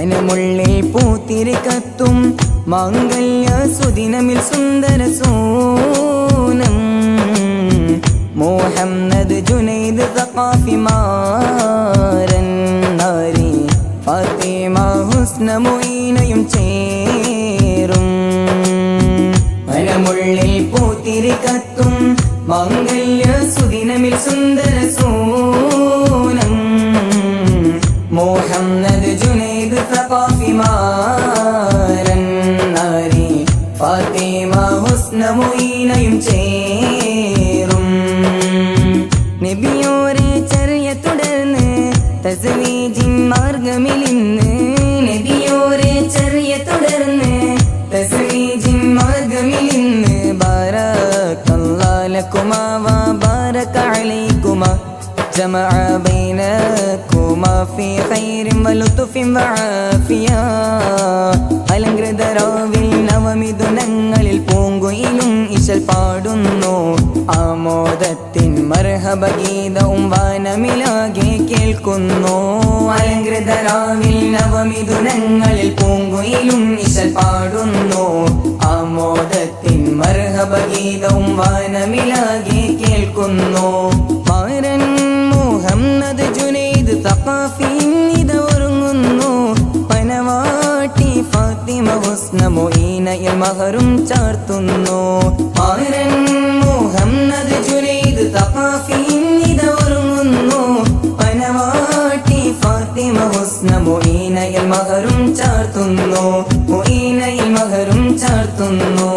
മനമുള്ളിൽ പൂത്തിരി കത്തും മാംഗല്യ സുദിനമിൽ സുന്ദര സൂനം മുഹമ്മദ് ജുനൈദ് സഖാഫി മാരൻ നാരി ഫാത്തിമ ഹുസ്ന മൊയ്നയും ചേരും മനമുള്ളിൽ പൂത്തിരി കത്തും മാംഗല്യ സുദിനമിൽ സുന്ദര സൂനം മുഹമ്മദ് ജുനൈദ് സഖാഫി മാരൻ നാരി ഫാത്തിമ ഹുസ്ന മൊയ്നയും ചേരും നബിയോരെ ചര്യ തുടർന്ന് തസ്വീജിൻ മാർഗമിലിന്ന് നബിയോരെ ചര്യ തുടർന്ന് തസ്വീജിൻ മാർഗമിലിന്ന് ബാരക്കല്ലാഹു ലക്കുമാ വ ബാരക അലൈക്കുമാ ജമഅ ബൈനകുമാ ഫീ ഖൈരിൻ വലുത്ഫിൻ വആഫിയ അലങ്കൃതരാവിൽ നവമിഥുനങ്ങളിൽ പൂങ്കുയിലും ഇശൽ പാടുന്നു ആമോദത്തിൻ മർഹബ ഗീതവും വാനമിലാകെ കേൾക്കുന്നു അലങ്കൃതരാവിൽ നവമിഥുനങ്ങളിൽ പൂങ്കുയിലും ഇശൽ പാടുന്നു ആമോദത്തിൻ മർഹബ ഗീതവും വാനമിലാകെ കേൾക്കുന്നു മാരൻ മുഹമ്മദ് ജുനൈദ് സഖാഫി ഇത ഒരുങ്ങുന്നു പനവാട്ടി ഫാത്തിമ ഹുസ്ന മൊയ്നയിൽ മഹറും ചാർത്തുന്നു മാരൻ മുഹമ്മദ് ജുനൈദ് സഖാഫി ഇത ഒരുങ്ങുന്നു പനവാട്ടി ഫാത്തിമ ഹുസ്ന മൊയ്നയിൽ മഹറും ചാർത്തുന്നു മൊയ്നയിൽ മഹറും ചാർത്തുന്നു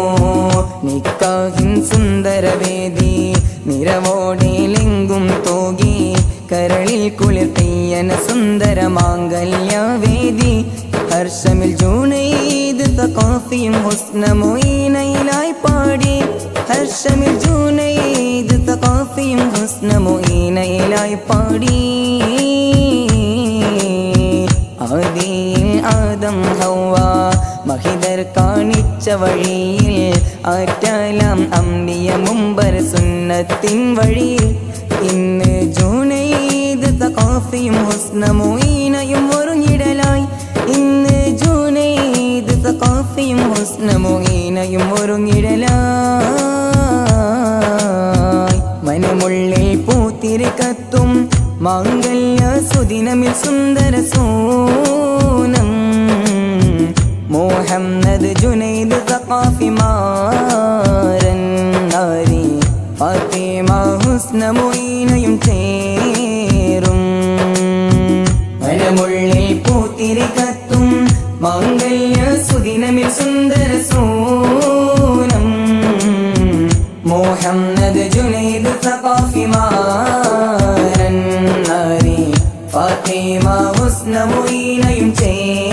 നിക്കാഹിൻ സുന്ദരവേദി നിറവോടിലെങ്കും തോകി കരളിൽ കുളിർത്തയ്യന സുന്ദര മാംഗല്യവേദി ഹർഷമിൽ ജുനൈദ് സഖാഫിയും ഹുസ്ന മൊയ്നയിലായി പാടി ഹർഷമിൽ ജുനൈദ് സഖാഫിയും ഹുസ്ന മൊയ്നയിലായി പാടി ആദിയിൽ ആദം ഹവ്വ മഹിദർ കാണിച്ച വഴിയിൽ ആറ്റാലാം അംബിയ മുമ്പർ സുന്നത്തിൻ വഴിയിൽ ഇന്ന് ജുനൈദ് സഖാഫിയും ഹുസ്ന മൊയ്നയും ഒരുങ്ങിടലായി ഇന്ന് ജുനൈദ് സഖാഫിയും ഹുസ്ന മൊയ്നയും ഒരുങ്ങിടലായി മനമുള്ളിൽ പൂത്തിരി കത്തും മാംഗല്യ സുദിനമിൽ സുന്ദര സൂനം മുഹമ്മദ് ജുനൈദ് സഖാഫി മാരൻ നാരി ഫാത്തിമ ഹുസ്ന മൊയ്നയും ചേരും മനമുള്ളിൽ പൂത്തിരി കത്തും മാംഗല്യ സുദിനമിൽ സുന്ദര സൂനം മുഹമ്മദ് ജുനൈദ് സഖാഫി മാരൻ നാരി ഫാത്തിമ ഹുസ്ന മൊയ്നയും ചേരും